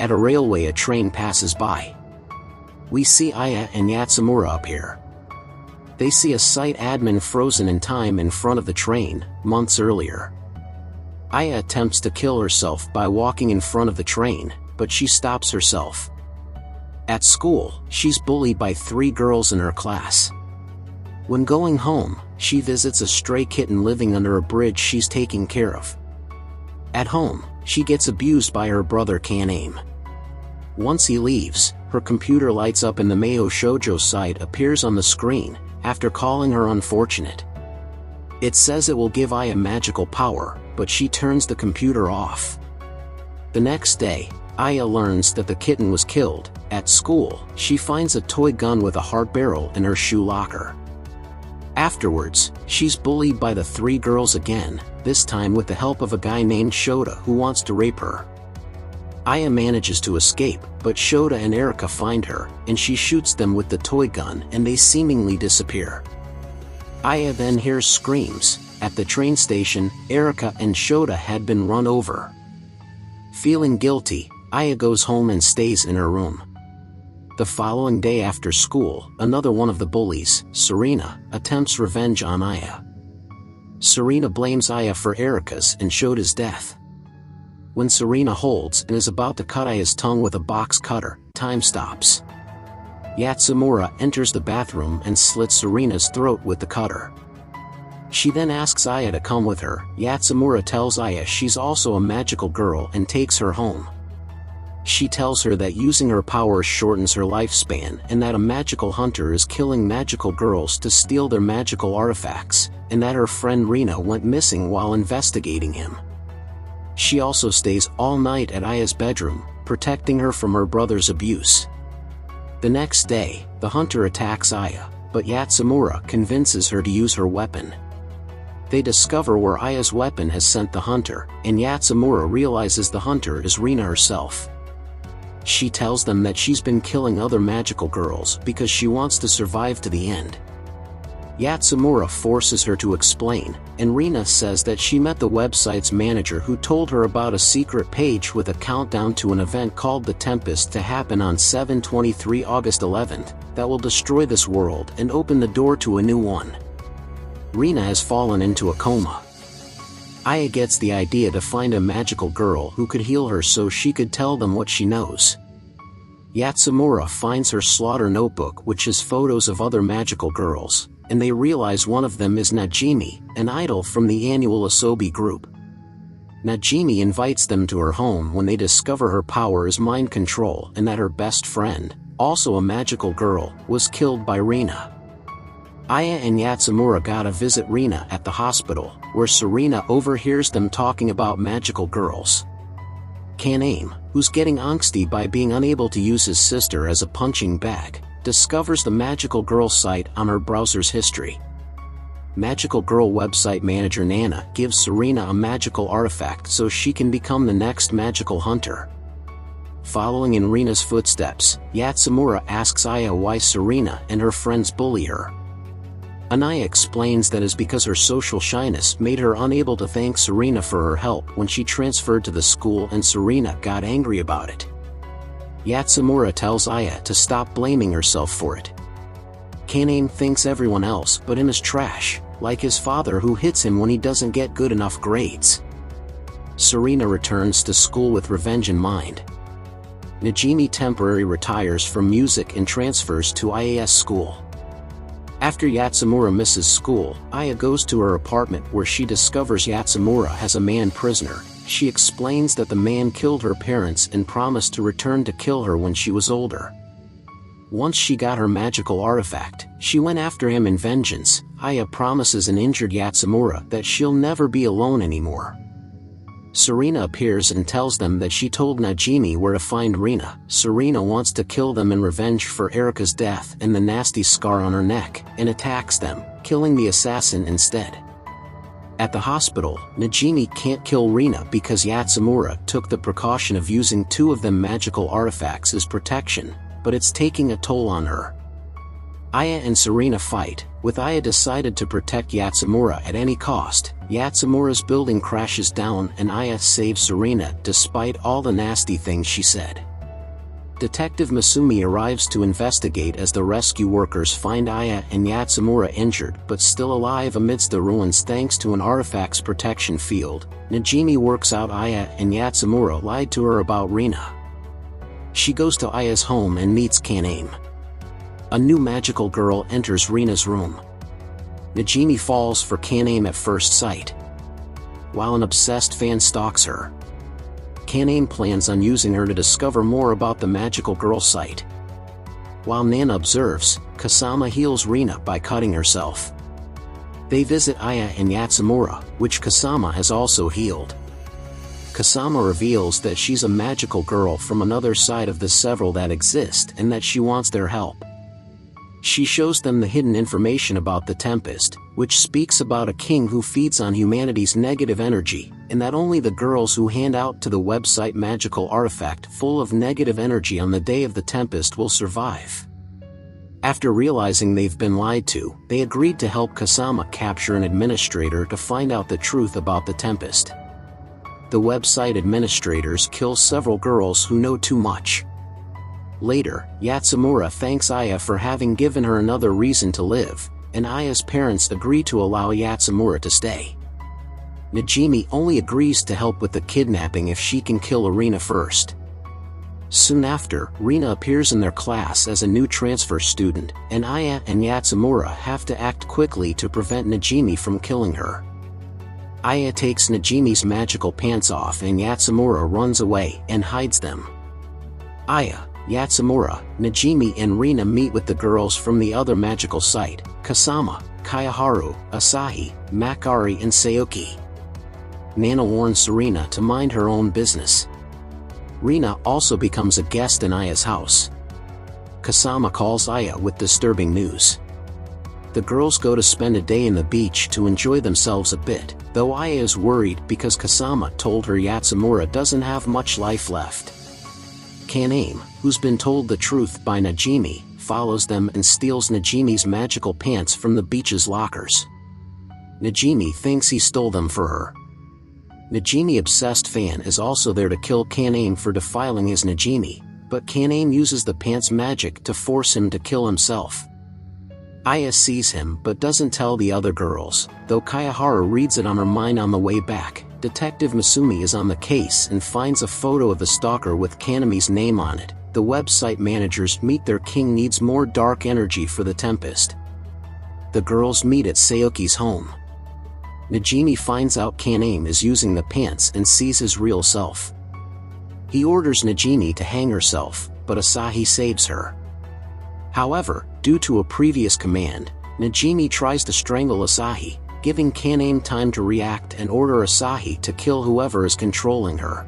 At a railway, a train passes by. We see Aya and Yatsumura appear. They see a site admin frozen in time in front of the train, months earlier. Aya attempts to kill herself by walking in front of the train, but she stops herself. At school, she's bullied by 3 girls in her class. When going home, she visits a stray kitten living under a bridge she's taking care of. At home, she gets abused by her brother Kaname. Once he leaves, her computer lights up and the Mahou Shonujo Site appears on the screen, after calling her unfortunate. It says it will give Aya magical power, but she turns the computer off. The next day, Aya learns that the kitten was killed. At school, she finds a toy gun with a hard barrel in her shoe locker. Afterwards, she's bullied by the 3 girls again, this time with the help of a guy named Shota who wants to rape her. Aya manages to escape, but Shota and Erika find her, and she shoots them with the toy gun and they seemingly disappear. Aya then hears screams. At the train station, Erika and Shota had been run over. Feeling guilty, Aya goes home and stays in her room. The following day after school, another one of the bullies, Serena, attempts revenge on Aya. Serena blames Aya for Erika's and Shota's death. When Serena holds and is about to cut Aya's tongue with a box cutter, time stops. Yatsumura enters the bathroom and slits Serena's throat with the cutter. She then asks Aya to come with her. Yatsumura tells Aya she's also a magical girl and takes her home. She tells her that using her powers shortens her lifespan and that a magical hunter is killing magical girls to steal their magical artifacts, and that her friend Rina went missing while investigating him. She also stays all night at Aya's bedroom, protecting her from her brother's abuse. The next day, the hunter attacks Aya, but Yatsumura convinces her to use her weapon. They discover where Aya's weapon has sent the hunter, and Yatsumura realizes the hunter is Rina herself. She tells them that she's been killing other magical girls because she wants to survive to the end. Yatsumura forces her to explain, and Rina says that she met the website's manager who told her about a secret page with a countdown to an event called The Tempest to happen on 7/23 August 11th, that will destroy this world and open the door to a new one. Rina has fallen into a coma. Aya gets the idea to find a magical girl who could heal her so she could tell them what she knows. Yatsumura finds her slaughter notebook which has photos of other magical girls, and they realize one of them is Najimi, an idol from the annual Asobi group. Najimi invites them to her home when they discover her power is mind control and that her best friend, also a magical girl, was killed by Rina. Aya and Yatsumura gotta visit Rina at the hospital, where Serena overhears them talking about magical girls. Kaname, who's getting angsty by being unable to use his sister as a punching bag, discovers the magical girl site on her browser's history. Magical girl website manager Nana gives Serena a magical artifact so she can become the next magical hunter. Following in Rina's footsteps, Yatsumura asks Aya why Serena and her friends bully her. Anaya explains that is because her social shyness made her unable to thank Serena for her help when she transferred to the school and Serena got angry about it. Yatsumura tells Aya to stop blaming herself for it. Kaname thinks everyone else but him is trash, like his father who hits him when he doesn't get good enough grades. Serena returns to school with revenge in mind. Najimi temporarily retires from music and transfers to IAS school. After Yatsumura misses school, Aya goes to her apartment where she discovers Yatsumura has a man prisoner. She explains that the man killed her parents and promised to return to kill her when she was older. Once she got her magical artifact, she went after him in vengeance. Aya promises an injured Yatsumura that she'll never be alone anymore. Serena appears and tells them that she told Najimi where to find Rina. Serena wants to kill them in revenge for Erika's death and the nasty scar on her neck, and attacks them, killing the assassin instead. At the hospital, Najimi can't kill Rina because Yatsumura took the precaution of using 2 of them magical artifacts as protection, but it's taking a toll on her. Aya and Serena fight, with Aya decided to protect Yatsumura at any cost. Yatsumura's building crashes down and Aya saves Serena despite all the nasty things she said. Detective Masumi arrives to investigate as the rescue workers find Aya and Yatsumura injured but still alive amidst the ruins thanks to an artifact's protection field. Najimi works out Aya and Yatsumura lied to her about Rina. She goes to Aya's home and meets Kaname. A new magical girl enters Rina's room. Najimi falls for Kaname at first sight, while an obsessed fan stalks her. Kaname plans on using her to discover more about the magical girl site. While Nana observes, Kasama heals Rina by cutting herself. They visit Aya and Yatsumura, which Kasama has also healed. Kasama reveals that she's a magical girl from another side of the several that exist and that she wants their help. She shows them the hidden information about the Tempest, which speaks about a king who feeds on humanity's negative energy, and that only the girls who hand out to the website magical artifact full of negative energy on the day of the Tempest will survive. After realizing they've been lied to, they agreed to help Kasama capture an administrator to find out the truth about the Tempest. The website administrators kill several girls who know too much. Later, Yatsumura thanks Aya for having given her another reason to live, and Aya's parents agree to allow Yatsumura to stay. Najimi only agrees to help with the kidnapping if she can kill Rina first. Soon after, Rina appears in their class as a new transfer student, and Aya and Yatsumura have to act quickly to prevent Najimi from killing her. Aya takes Najimi's magical pants off and Yatsumura runs away and hides them. Aya, Yatsumura, Najimi and Rina meet with the girls from the other magical site, Kasama, Kayaharu, Asahi, Makari and Sayoki. Nana warns Serena to mind her own business. Rina also becomes a guest in Aya's house. Kasama calls Aya with disturbing news. The girls go to spend a day in the beach to enjoy themselves a bit, though Aya is worried because Kasama told her Yatsumura doesn't have much life left. Kaname, who's been told the truth by Najimi, follows them and steals Najimi's magical pants from the beach's lockers. Najimi thinks he stole them for her. Najimi-obsessed fan is also there to kill Kaname for defiling his Najimi, but Kaname uses the pants magic to force him to kill himself. Aya sees him but doesn't tell the other girls, though Kayaharu reads it on her mind on the way back. Detective Masumi is on the case and finds a photo of the stalker with Kaname's name on it. The website managers meet their king needs more dark energy for the Tempest. The girls meet at Sayoki's home. Najimi finds out Kaname is using the pants and sees his real self. He orders Najimi to hang herself, but Asahi saves her. However, due to a previous command, Najimi tries to strangle Asahi, giving Kaname time to react and order Asahi to kill whoever is controlling her.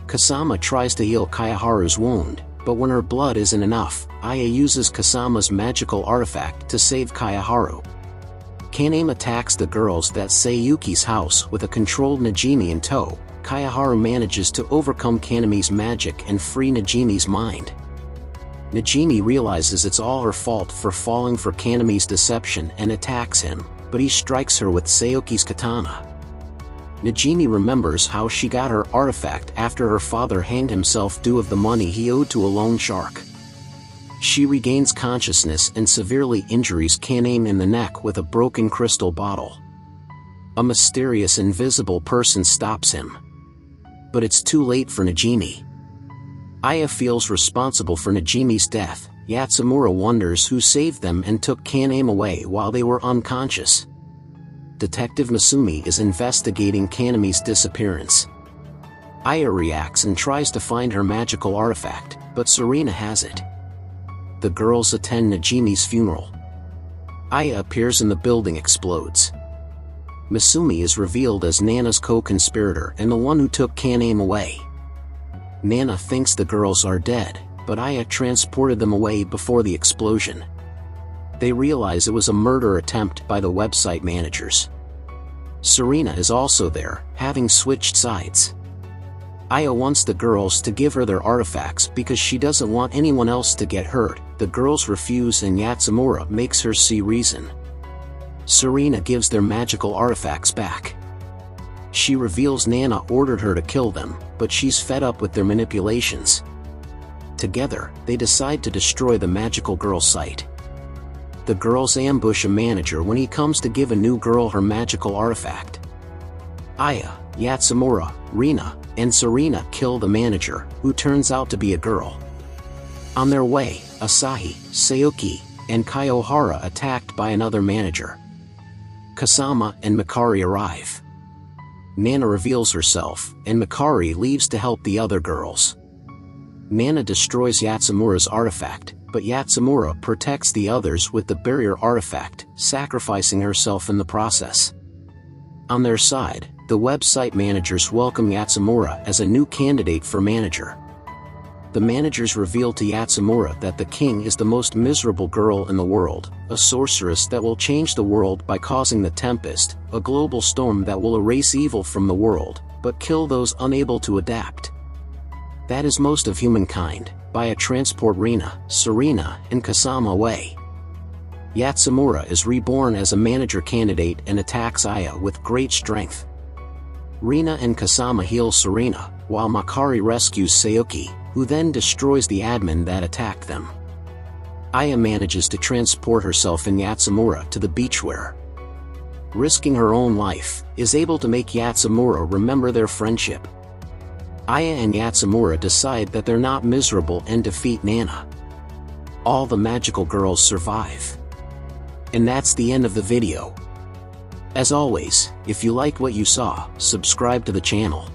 Kasama tries to heal Kayaharu's wound, but when her blood isn't enough, Aya uses Kasama's magical artifact to save Kayaharu. Kaname attacks the girls at Sayuki's house with a controlled Najimi in tow. Kayaharu manages to overcome Kaname's magic and free Najimi's mind. Najimi realizes it's all her fault for falling for Kaname's deception and attacks him, but he strikes her with Sayoki's katana. Najimi remembers how she got her artifact after her father hanged himself due of the money he owed to a loan shark. She regains consciousness and severely injures Kaname in the neck with a broken crystal bottle. A mysterious invisible person stops him. But it's too late for Najimi. Aya feels responsible for Najimi's death. Yatsumura wonders who saved them and took Kaname away while they were unconscious. Detective Masumi is investigating Kaname's disappearance. Aya reacts and tries to find her magical artifact, but Serena has it. The girls attend Najimi's funeral. Aya appears and the building explodes. Masumi is revealed as Nana's co-conspirator and the one who took Kaname away. Nana thinks the girls are dead, but Aya transported them away before the explosion. They realize it was a murder attempt by the website managers. Serena is also there, having switched sides. Aya wants the girls to give her their artifacts because she doesn't want anyone else to get hurt. The girls refuse and Yatsumura makes her see reason. Serena gives their magical artifacts back. She reveals Nana ordered her to kill them, but she's fed up with their manipulations. Together, they decide to destroy the magical girl site. The girls ambush a manager when he comes to give a new girl her magical artifact. Aya, Yatsumura, Rina, and Serena kill the manager, who turns out to be a girl. On their way, Asahi, Sayuki, and Kaiohara attacked by another manager. Kasama and Mikari arrive. Nana reveals herself, and Mikari leaves to help the other girls. Nana destroys Yatsumura's artifact, but Yatsumura protects the others with the barrier artifact, sacrificing herself in the process. On their side, the website managers welcome Yatsumura as a new candidate for manager. The managers reveal to Yatsumura that the king is the most miserable girl in the world, a sorceress that will change the world by causing the Tempest, a global storm that will erase evil from the world, but kill those unable to adapt. That is most of humankind, by a transport Rina, Serena, and Kasama away. Yatsumura is reborn as a manager candidate and attacks Aya with great strength. Rina and Kasama heal Serena, while Mikari rescues Sayuki, who then destroys the admin that attacked them. Aya manages to transport herself in Yatsumura to the beachwear. Risking her own life, is able to make Yatsumura remember their friendship. Aya and Yatsumura decide that they're not miserable and defeat Nana. All the magical girls survive. And that's the end of the video. As always, if you liked what you saw, subscribe to the channel.